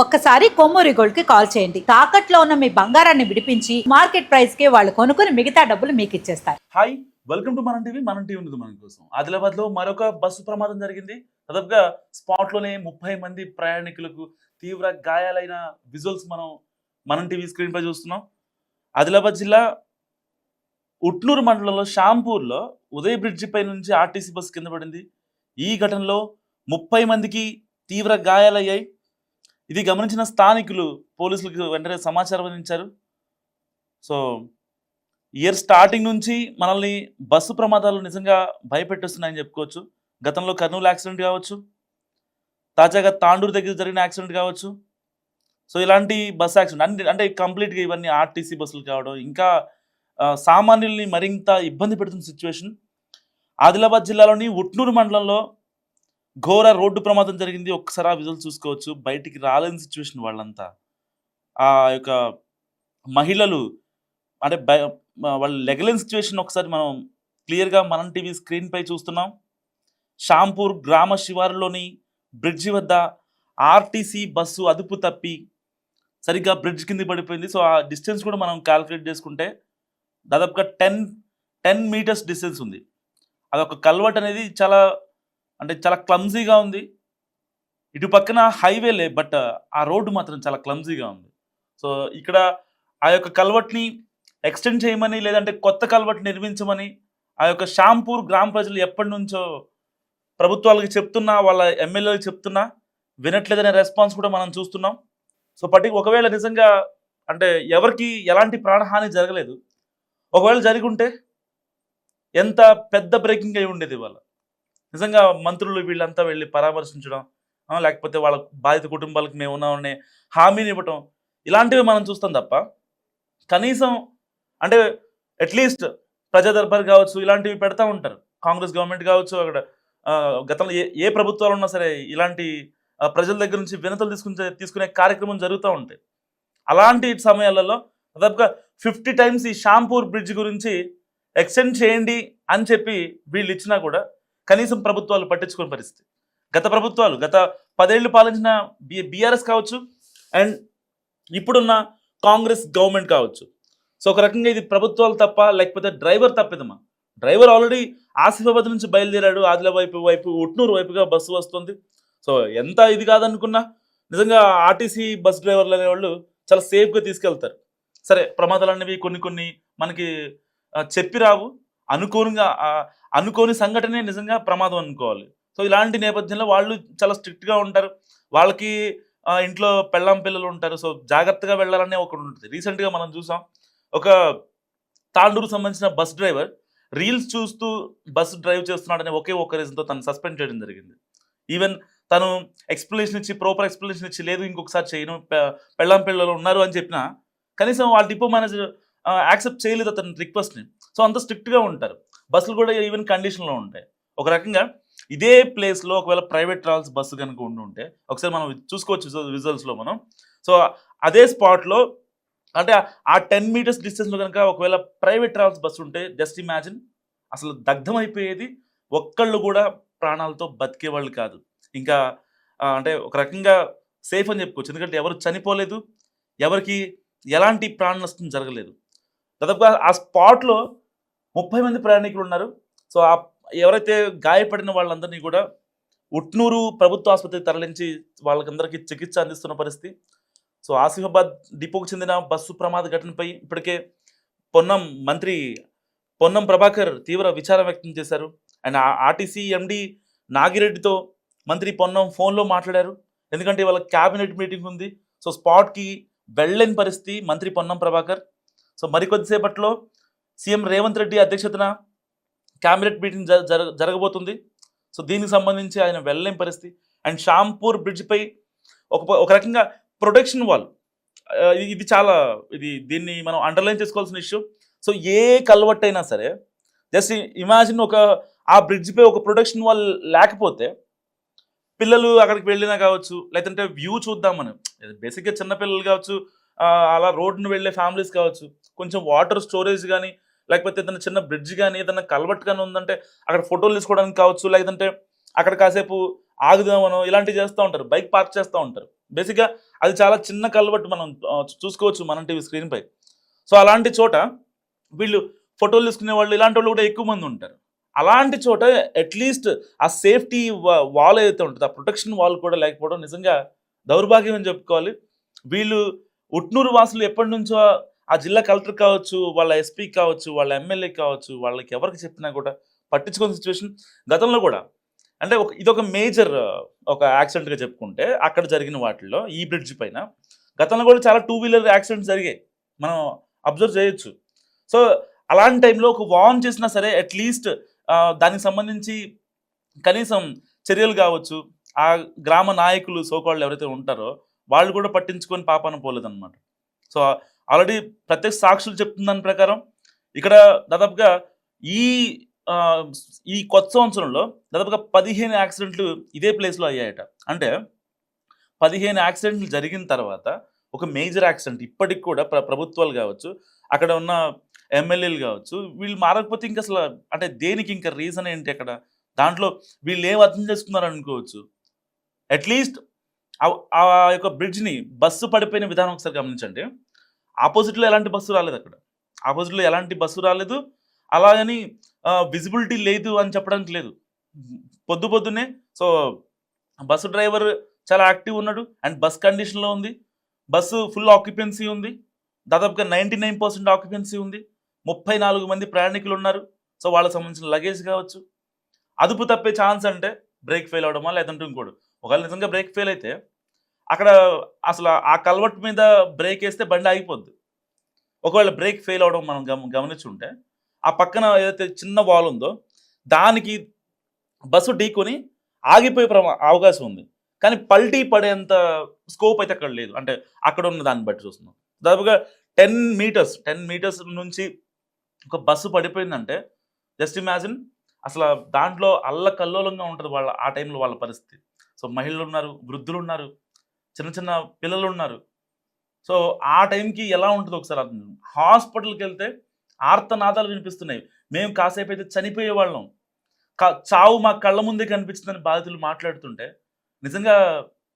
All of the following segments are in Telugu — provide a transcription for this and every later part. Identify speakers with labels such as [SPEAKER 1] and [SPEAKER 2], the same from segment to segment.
[SPEAKER 1] ఒక్కసారి కొమ్మూరి గోల్డ్ కి కాల్ చేయండి. తాకట్లో ఉన్న మీ బంగారాన్ని విడిపించి మార్కెట్ ప్రైస్ కి వాళ్ళు కొనుక్కుని మిగతా డబ్బులు మీకు ఇచ్చేస్తారు.
[SPEAKER 2] హాయ్, వెల్కమ్ టు మనం టీవీ. మనం టీవీ ఉంది మన కోసం. ఆదిలాబాద్ లో మరొక బస్సు ప్రమాదం జరిగింది. దాదాపుగా స్పాట్ లోనే 30 మంది ప్రయాణికులకు తీవ్ర గాయాలైన విజువల్స్ మనం టీవీ స్క్రీన్ పై చూస్తున్నాం. ఆదిలాబాద్ జిల్లా ఉట్నూరు మండలంలో షాంపూర్లో ఉదయ్ బ్రిడ్జి పై నుంచి ఆర్టీసీ బస్సు కింద పడింది. ఈ ఘటనలో 30 మందికి తీవ్ర గాయాలయ్యాయి. ఇది గమనించిన స్థానికులు పోలీసులకు వెంటనే సమాచారం అందించారు. సో ఇయర్ స్టార్టింగ్ నుంచి మనల్ని బస్సు ప్రమాదాలు నిజంగా భయపెట్టేస్తున్నాయని చెప్పుకోవచ్చు. గతంలో కర్నూలు యాక్సిడెంట్ కావచ్చు, తాజాగా తాండూరు దగ్గర జరిగిన యాక్సిడెంట్ కావచ్చు. సో ఇలాంటి బస్ యాక్సిడెంట్ అంటే కంప్లీట్గా ఇవన్నీ ఆర్టీసీ బస్సులు కావడం ఇంకా సామాన్యుల్ని మరింత ఇబ్బంది పెడుతున్న సిచ్యువేషన్. ఆదిలాబాద్ జిల్లాలోని ఉట్నూరు మండలంలో ఘోర రోడ్డు ప్రమాదం జరిగింది. ఒక్కసారి ఆ విజువల్ చూసుకోవచ్చు. బయటికి రాలేని సిచ్యువేషన్ వాళ్ళంతా. ఆ యొక్క మహిళలు అంటే వాళ్ళు లెగలేని సిచ్యువేషన్ ఒకసారి మనం క్లియర్గా మనం టీవీ స్క్రీన్ పై చూస్తున్నాం. షాంపూర్ గ్రామ శివారులోని బ్రిడ్జి వద్ద ఆర్టీసీ బస్సు అదుపు తప్పి సరిగ్గా బ్రిడ్జ్ కింద పడిపోయింది. సో ఆ డిస్టెన్స్ కూడా మనం క్యాలిక్యులేట్ చేసుకుంటే దాదాపుగా 10 మీటర్స్ డిస్టెన్స్ ఉంది. అదొక కల్వర్ట్ అనేది చాలా క్లమ్జీగా ఉంది. ఇటు పక్కన హైవేలే, బట్ ఆ రోడ్డు మాత్రం చాలా క్లమ్జీగా ఉంది. సో ఇక్కడ ఆ యొక్క కల్వర్ట్ని ఎక్స్టెండ్ చేయమని లేదంటే కొత్త కల్వర్ట్ నిర్మించమని ఆ యొక్క షాంపూర్ గ్రామ ప్రజలు ఎప్పటి నుంచో ప్రభుత్వాలకు చెప్తున్నా, వాళ్ళ ఎమ్మెల్యేలకు చెప్తున్నా వినట్లేదనే రెస్పాన్స్ కూడా మనం చూస్తున్నాం. సో ఒకవేళ నిజంగా అంటే ఎవరికి ఎలాంటి ప్రాణహాని జరగలేదు, ఒకవేళ జరిగి ఉంటే ఎంత పెద్ద బ్రేకింగ్ అయి ఉండేది వాళ్ళ. నిజంగా మంత్రులు వీళ్ళంతా వెళ్ళి పరామర్శించడం, లేకపోతే వాళ్ళ బాధిత కుటుంబాలకు మేము ఉన్నామనే హామీని ఇవ్వటం, ఇలాంటివి మనం చూస్తాం తప్ప కనీసం అంటే అట్లీస్ట్ ప్రజా దర్బార్ కావచ్చు ఇలాంటివి పెడతా ఉంటారు. కాంగ్రెస్ గవర్నమెంట్ కావచ్చు, అక్కడ గతంలో ఏ ప్రభుత్వాలు ఉన్నా సరే ఇలాంటి ప్రజల దగ్గర నుంచి వినతులు తీసుకునే కార్యక్రమం జరుగుతూ ఉంటాయి. అలాంటి సమయాలలో దాదాపుగా 50 టైమ్స్ ఈ షాంపూర్ బ్రిడ్జ్ గురించి ఎక్స్టెండ్ చేయండి అని చెప్పి వీళ్ళు ఇచ్చినా కూడా కనీసం ప్రభుత్వాలు పట్టించుకునే పరిస్థితి. గత 10 ఏళ్ళు పాలించిన బీఆర్ఎస్ కావచ్చు అండ్ ఇప్పుడున్న కాంగ్రెస్ గవర్నమెంట్ కావచ్చు. సో ఒక రకంగా ఇది ప్రభుత్వాలు తప్ప లేకపోతే డ్రైవర్ తప్పిదమ్మా. డ్రైవర్ ఆల్రెడీ ఆసిఫాబాద్ నుంచి బయలుదేరాడు, ఆదిలాబాద్ వైపు ఉట్నూరు వైపుగా బస్సు వస్తుంది. సో ఎంత ఇది కాదనుకున్నా నిజంగా ఆర్టీసీ బస్ డ్రైవర్లు అనేవాళ్ళు చాలా సేఫ్గా తీసుకెళ్తారు. సరే, ప్రమాదాలు అనేవి కొన్ని మనకి చెప్పి రావు, అనుకోని సంఘటనే నిజంగా ప్రమాదం అనుకోవాలి. సో ఇలాంటి నేపథ్యంలో వాళ్ళు చాలా స్ట్రిక్ట్గా ఉంటారు. వాళ్ళకి ఇంట్లో పెళ్ళాం పిల్లలు ఉంటారు. సో జాగ్రత్తగా వెళ్ళాలనే ఒకటి ఉంటుంది. రీసెంట్గా మనం చూసాం, ఒక తాండూరు సంబంధించిన బస్ డ్రైవర్ రీల్స్ చూస్తూ బస్సు డ్రైవ్ చేస్తున్నాడనే ఒక్క రీజన్తో తను సస్పెండ్ చేయడం జరిగింది. ఈవెన్ తను ప్రాపర్ ఎక్స్ప్లెనేషన్ ఇచ్చి లేదు ఇంకొకసారి చేయను, పెళ్ళాం పిల్లలు ఉన్నారు అని చెప్పినా కనీసం వాళ్ళ డిపో మేనేజర్ యాక్సెప్ట్ చేయలేదు అతని రిక్వెస్ట్ని. సో అంత స్ట్రిక్ట్గా ఉంటారు. బస్సులు కూడా ఈవెన్ కండిషన్లో ఉంటాయి. ఒక రకంగా ఇదే ప్లేస్లో ఒకవేళ ప్రైవేట్ ట్రావెల్స్ బస్సు కనుక ఉంటే ఒకసారి మనం చూసుకోవచ్చు విజువల్స్లో మనం. సో అదే స్పాట్లో అంటే ఆ 10 మీటర్స్ డిస్టెన్స్లో కనుక ఒకవేళ ప్రైవేట్ ట్రావెల్స్ బస్సు ఉంటే జస్ట్ ఇమాజిన్, అసలు దగ్ధం అయిపోయేది. ఒక్కళ్ళు కూడా ప్రాణాలతో బతికేవాళ్ళు కాదు. ఇంకా అంటే ఒక రకంగా సేఫ్ అని చెప్పుకోవచ్చు. ఎందుకంటే ఎవరు చనిపోలేదు, ఎవరికి ఎలాంటి ప్రాణ నష్టం జరగలేదు. దాదాపుగా ఆ స్పాట్లో 30 మంది ప్రయాణికులు ఉన్నారు. సో ఎవరైతే గాయపడిన వాళ్ళందరినీ కూడా ఉట్నూరు ప్రభుత్వ ఆసుపత్రికి తరలించి వాళ్ళకందరికీ చికిత్స అందిస్తున్న పరిస్థితి. సో ఆసిఫాబాద్ డిపోకు చెందిన బస్సు ప్రమాద ఘటనపై ఇప్పటికే మంత్రి పొన్నం ప్రభాకర్ తీవ్ర విచారం వ్యక్తం చేశారు. అండ్ ఆర్టీసీ ఎండి నాగిరెడ్డితో మంత్రి పొన్నం ఫోన్లో మాట్లాడారు. ఎందుకంటే వాళ్ళ క్యాబినెట్ మీటింగ్ ఉంది. సో స్పాట్కి వెళ్ళని పరిస్థితి మంత్రి పొన్నం ప్రభాకర్. సో మరికొద్దిసేపట్లో సీఎం రేవంత్ రెడ్డి అధ్యక్షతన క్యాబినెట్ మీటింగ్ జరగబోతుంది. సో దీనికి సంబంధించి ఆయన వెళ్ళలేని పరిస్థితి. అండ్ షాంపూర్ బ్రిడ్జ్పై ఒక రకంగా ప్రొటెక్షన్ వాల్, దీన్ని మనం అండర్లైన్ చేసుకోవాల్సిన ఇష్యూ. సో ఏ కల్వర్ట్ అయినా సరే జస్ట్ ఇమాజిన్ ఆ బ్రిడ్జ్పై ఒక ప్రొటెక్షన్ వాల్ లేకపోతే పిల్లలు అక్కడికి వెళ్ళినా కావచ్చు, లేదంటే వ్యూ చూద్దాం మనం, బేసిక్గా చిన్నపిల్లలు కావచ్చు, అలా రోడ్డును వెళ్ళే ఫ్యామిలీస్ కావచ్చు, కొంచెం వాటర్ స్టోరేజ్ కానీ లేకపోతే ఏదైనా చిన్న బ్రిడ్జ్ కానీ ఏదైనా కల్వర్ట్ కానీ ఉందంటే అక్కడ ఫోటోలు తీసుకోవడానికి కావచ్చు, లేదంటే అక్కడ కాసేపు ఆగుదామనో ఇలాంటివి చేస్తూ ఉంటారు, బైక్ పార్క్ చేస్తూ ఉంటారు. బేసిక్గా అది చాలా చిన్న కలవట్టు మనం చూసుకోవచ్చు మనం టీవీ స్క్రీన్ పై. సో అలాంటి చోట వీళ్ళు ఫోటోలు తీసుకునే వాళ్ళు ఇలాంటి వాళ్ళు కూడా ఎక్కువ మంది ఉంటారు. అలాంటి చోట అట్లీస్ట్ ఆ సేఫ్టీ వాల్ ఏదైతే ఉంటుందో, ఆ ప్రొటెక్షన్ వాల్ కూడా లేకపోవడం నిజంగా దౌర్భాగ్యం అని చెప్పుకోవాలి. వీళ్ళు ఉట్నూరు వాసులు ఎప్పటి నుంచో ఆ జిల్లా కలెక్టర్ కావచ్చు, వాళ్ళ ఎస్పీ కావచ్చు, వాళ్ళ ఎమ్మెల్యే కావచ్చు, వాళ్ళకి ఎవరికి చెప్పినా కూడా పట్టించుకునే సిచ్యువేషన్ గతంలో కూడా. అంటే ఇదొక మేజర్ ఒక యాక్సిడెంట్‌గా చెప్పుకుంటే అక్కడ జరిగిన వాటిల్లో ఈ బ్రిడ్జ్ పైన గతంలో కూడా చాలా 2 వీలర్ యాక్సిడెంట్స్ జరిగాయి. మనం అబ్జర్వ్ చేయొచ్చు. సో, అలాంటి టైంలో ఒక వార్న్ చేసినా సరే అట్‌లీస్ట్ దానికి సంబంధించి కనీసం చర్యలు కావచ్చు, ఆ గ్రామ నాయకులు సో కాల్డ్ ఎవరైతే ఉంటారో వాళ్ళు కూడా పట్టించుకొని పాపాన పోలేదన్నమాట. సో, ఆల్రెడీ ప్రత్యక్ష సాక్షులు చెప్తున్న దాని ప్రకారం ఇక్కడ దాదాపుగా ఈ ఈ కొత్త సంవత్సరంలో దాదాపుగా 15 యాక్సిడెంట్లు ఇదే ప్లేస్‌లో అయ్యాయట. అంటే 15 యాక్సిడెంట్లు జరిగిన తర్వాత ఒక మేజర్ యాక్సిడెంట్ ఇప్పటికి కూడా ప్రభుత్వాలు కావచ్చు, అక్కడ ఉన్న ఎమ్మెల్యేలు కావచ్చు, వీళ్ళు మారకపోతే ఇంక అసలు అంటే దేనికి ఇంకా రీజన్ ఏంటి అక్కడ? దాంట్లో వీళ్ళు ఏం అర్థం చేసుకున్నారు అనుకోవచ్చు. అట్‌లీస్ట్ ఆ యొక్క బ్రిడ్జ్‌ని బస్సు పడిపోయిన విధానం ఒకసారి గమనించండి. ఆపోజిట్‌లో ఎలాంటి బస్సు రాలేదక్కడ. ఆపోజిట్‌లో ఎలాంటి బస్సు రాలేదు. అలాగని విజిబిలిటీ లేదు అని చెప్పడానికి లేదు. పొద్దున్నే సో, బస్సు డ్రైవర్ చాలా యాక్టివ్ ఉన్నాడు అండ్ బస్ కండిషన్‌లో ఉంది. బస్సు ఫుల్ ఆక్యుపెన్సీ ఉంది. దాదాపుగా 99% ఆక్యుపెన్సీ ఉంది. 34 మంది ప్రయాణికులున్నారు. సో, వాళ్ళకి సంబంధించిన లగేజ్ కావచ్చు. అదుపు తప్పే ఛాన్స్ అంటే బ్రేక్ ఫెయిల్ అవ్వడమా లేదంటే ఇంకోటి. ఒకవేళ నిజంగా బ్రేక్ ఫెయిల్ అయితే అక్కడ అసలు ఆ కల్వర్ట్ మీద బ్రేక్ ఏస్తే బండి ఆగిపోద్ది. ఒకవేళ బ్రేక్ ఫెయిల్ అవ్వడం మనం గమనించుంటే ఆ పక్కన ఏదైతే చిన్న వాల్ ఉందో దానికి బస్సు ఢీకొని ఆగిపోయే అవకాశం ఉంది. కానీ పల్టీ పడేంత స్కోప్ అయితే అక్కడ లేదు. అంటే అక్కడ ఉన్న దాన్ని బట్టి చూస్తున్నాం. దాదాపుగా 10 మీటర్స్ నుంచి ఒక బస్సు పడిపోయిందంటే జస్ట్ ఇమాజిన్ అసలు దాంట్లో అల్లకల్లోలంగా ఉంటుంది ఆ టైంలో వాళ్ళ పరిస్థితి. సో, మహిళలున్నారు, వృద్ధులున్నారు, చిన్న చిన్న పిల్లలున్నారు. సో, ఆ టైంకి ఎలా ఉంటుందో ఒకసారి అర్థం చేసుకోండి. హాస్పిటల్‌కెళ్తే ఆర్తనాదాలు వినిపిస్తున్నాయి. మేము కాసేపైతే చనిపోయేవాళ్ళం. చావు మా కళ్ళ ముందే కనిపించిందని బాధితులు మాట్లాడుతుంటే నిజంగా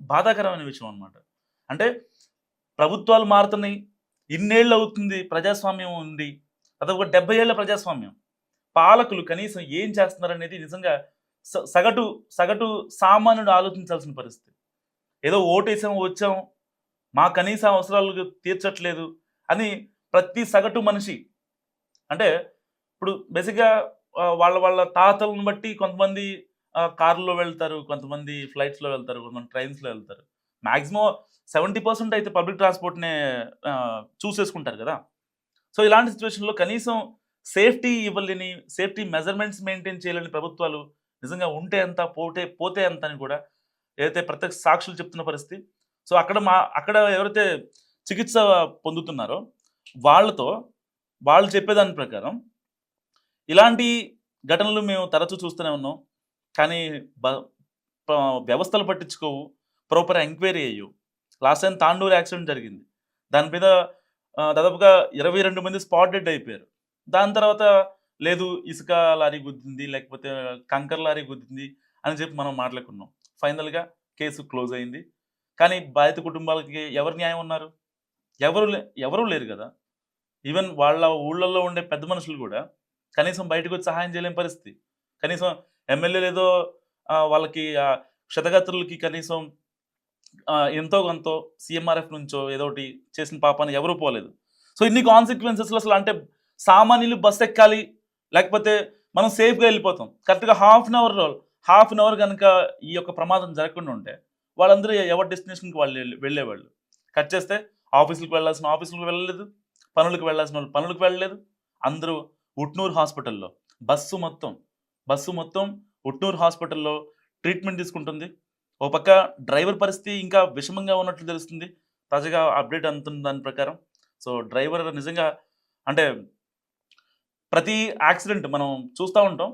[SPEAKER 2] బాధాకరమైన విషయం అన్నమాట. అంటే ప్రభుత్వాలు మారుతున్నాయి. ఇన్నేళ్ళు అవుతుంది ప్రజాస్వామ్యం ఉంది. అదొక 70 ఏళ్ల ప్రజాస్వామ్యం. పాలకులు కనీసం ఏం చేస్తున్నారనేది నిజంగా సగటు సామాన్యుడు ఆలోచించాల్సిన పరిస్థితి. ఏదో ఓటేసాం, వచ్చాం, మా కనీస అవసరాలు తీర్చట్లేదు అని ప్రతి సగటు మనిషి అంటే ఇప్పుడు బేసిక్‌గా వాళ్ళ తాతలను బట్టి కొంతమంది కార్‌లో వెళ్తారు, కొంతమంది ఫ్లైట్స్‌లో వెళ్తారు, కొంతమంది ట్రైన్స్‌లో వెళ్తారు. మాక్సిమం 70% అయితే పబ్లిక్ ట్రాన్స్‌పోర్ట్‌నే చూస్ చేసుకుంటారు కదా! సో, ఇలాంటి సిట్యుయేషన్‌లో కనీసం సేఫ్టీ ఇవ్వలేని, సేఫ్టీ మెజర్‌మెంట్స్ మెయింటైన్ చేయలేని ప్రభుత్వాలు నిజంగా ఉంటే ఎంత, పోతే ఎంత అని కూడా ఏదైతే ప్రత్యక్ష సాక్షులు చెప్తున్న పరిస్థితి. సో, అక్కడ ఎవరైతే చికిత్స పొందుతున్నారో వాళ్ళతో వాళ్ళు చెప్పేదాని ప్రకారం ఇలాంటి ఘటనలు మేము తరచూ చూస్తూనే ఉన్నాం. కానీ బ ప వ్యవస్థలు పట్టించుకోవు. ప్రాపర్ ఎంక్వైరీ ఎయ్యవు. లాస్ట్ టైమ్ తాండూరు యాక్సిడెంట్ జరిగింది. దాని మీద దాదాపుగా 22 మంది స్పాట్ డెడ్ అయిపోయారు. దాని తర్వాత లేదు ఇసుక లారీ గుద్దింది, లేకపోతే కంకర లారీ గుద్దింది అని చెప్పి మనం మాట్లాడుకున్నాం. ఫైనల్‌గా కేసు క్లోజ్ అయింది. కానీ బాధిత కుటుంబాలకి ఎవరు న్యాయం ఉన్నారు? ఎవరు లేరు కదా! ఈవెన్ వాళ్ళ ఊళ్ళల్లో ఉండే పెద్ద మనుషులు కూడా కనీసం బయటకొచ్చి సహాయం చేయలేని పరిస్థితి. కనీసం ఎమ్మెల్యేలు ఏదో వాళ్ళకి క్షతగాత్రులకి కనీసం ఎంతో కొంతో సీఎంఆర్ఎఫ్ నుంచో ఏదోటి చేసిన పాపాన ఎవరూ పోలేదు. సో, ఇన్ని కాన్సిక్వెన్సెస్‌లో అసలు అంటే సామాన్యులు బస్ ఎక్కాలి, లేకపోతే మనం సేఫ్‌గా వెళ్ళిపోతాం. కరెక్ట్‌గా హాఫ్ అన్ అవర్ గనుక ఈ యొక్క ప్రమాదం జరగకుండా ఉంటే వాళ్ళందరూ ఎవరి డెస్టినేషన్‌కి వాళ్ళు వెళ్ళేవాళ్ళు. కట్ చేస్తే ఆఫీసులకు వెళ్ళాల్సిన ఆఫీసులకు వెళ్ళలేదు, పనులకు వెళ్ళాల్సిన వాళ్ళు పనులకు వెళ్ళలేదు. అందరూ ఉట్నూరు హాస్పిటల్‌లో బస్సు మొత్తం ఉట్నూరు హాస్పిటల్‌లో ట్రీట్మెంట్ తీసుకుంటుంది. ఓ పక్క డ్రైవర్ పరిస్థితి ఇంకా విషమంగా ఉన్నట్లు తెలుస్తుంది. తాజాగా అప్డేట్ అందుతున్న దాని ప్రకారం. సో, డ్రైవర్ నిజంగా అంటే ప్రతి యాక్సిడెంట్ మనం చూస్తూ ఉంటాం.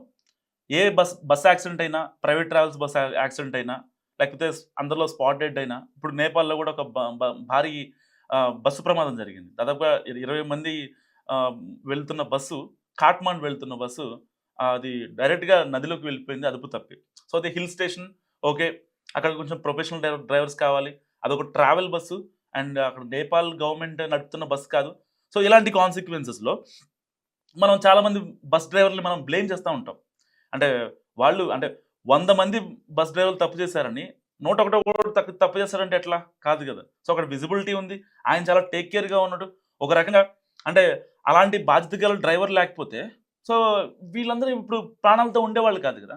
[SPEAKER 2] ఏ బస్ యాక్సిడెంట్ అయినా, ప్రైవేట్ ట్రావెల్స్ బస్ యాక్సిడెంట్ అయినా, లేకపోతే అందులో స్పాట్ డెడ్ అయినా, ఇప్పుడు నేపాల్‌లో కూడా ఒక భారీ బస్సు ప్రమాదం జరిగింది. దాదాపుగా 20 మంది వెళ్తున్న బస్సు, కాట్మాండ్ వెళ్తున్న బస్సు అది డైరెక్ట్‌గా నదిలోకి వెళ్ళిపోయింది అదుపు తప్పి. సో, అది హిల్ స్టేషన్ ఓకే. అక్కడ కొంచెం ప్రొఫెషనల్ డ్రైవర్స్ కావాలి. అదొక ట్రావెల్ బస్సు అండ్ అక్కడ నేపాల్ గవర్నమెంట్ నడుపుతున్న బస్సు కాదు. సో ఇలాంటి కాన్సిక్వెన్సెస్లో మనం చాలామంది బస్ డ్రైవర్లు మనం బ్లేమ్ చేస్తూ ఉంటాం. అంటే వాళ్ళు అంటే 100 మంది బస్ డ్రైవర్లు తప్పు చేశారని 101 తప్పు చేస్తారంటే ఎట్లా? కాదు కదా. సో అక్కడ విజిబిలిటీ ఉంది. ఆయన చాలా టేక్ కేర్గా ఉన్నాడు. ఒక రకంగా అంటే అలాంటి బాధ్యత గల డ్రైవర్ లేకపోతే సో వీళ్ళందరూ ఇప్పుడు ప్రాణాలతో ఉండేవాళ్ళు కాదు కదా.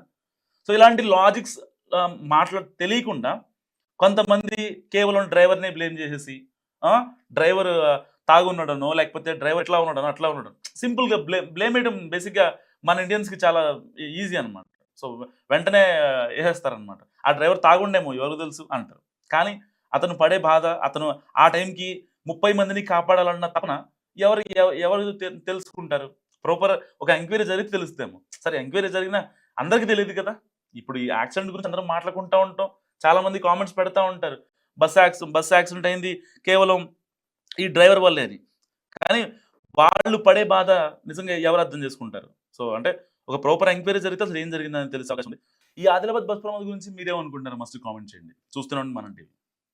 [SPEAKER 2] సో ఇలాంటి లాజిక్స్ తెలియకుండా కొంతమంది కేవలం డ్రైవర్నే బ్లేమ్ చేసేసి డ్రైవర్ తాగున్నాడనో లేకపోతే డ్రైవర్ ఇట్లా ఉన్నాడనో అట్లా ఉన్నాడు సింపుల్గా బ్లేమ్ వేయడం బేసిక్గా మన ఇండియన్స్కి చాలా ఈజీ అనమాట. సో వెంటనే వేసేస్తారనమాట. ఆ డ్రైవర్ తాగుండేమో ఎవరికి తెలుసు అంటారు. కానీ అతను పడే బాధ, అతను ఆ టైంకి 30 మందిని కాపాడాలన్న తపన ఎవరు ఎవరు తెలుసుకుంటారు? ప్రాపర్ ఒక ఎంక్వైరీ జరిగితే తెలుస్తేమో. సరే ఎంక్వైరీ జరిగినా అందరికీ తెలియదు కదా. ఇప్పుడు ఈ యాక్సిడెంట్ గురించి అందరం మాట్లాడుకుంటూ ఉంటాం. చాలామంది కామెంట్స్ పెడతా ఉంటారు. బస్ యాక్సిడెంట్ అయింది కేవలం ఈ డ్రైవర్ వల్లే అని. కానీ వాళ్ళు పడే బాధ నిజంగా ఎవరు అర్థం చేసుకుంటారు? సో అంటే ఒక ప్రాపర్ ఎంక్వైరీ జరిగితే అసలు ఏం జరిగిందని తెలిసే అవకాశం ఉంది. ఈ ఆదిలాబాద్ బస్ ప్రమాదం గురించి మీరేమనుకుంటున్నారు? మస్ట్ కామెంట్ చేయండి. చూస్తూనే ఉండండి మనం టీవీ.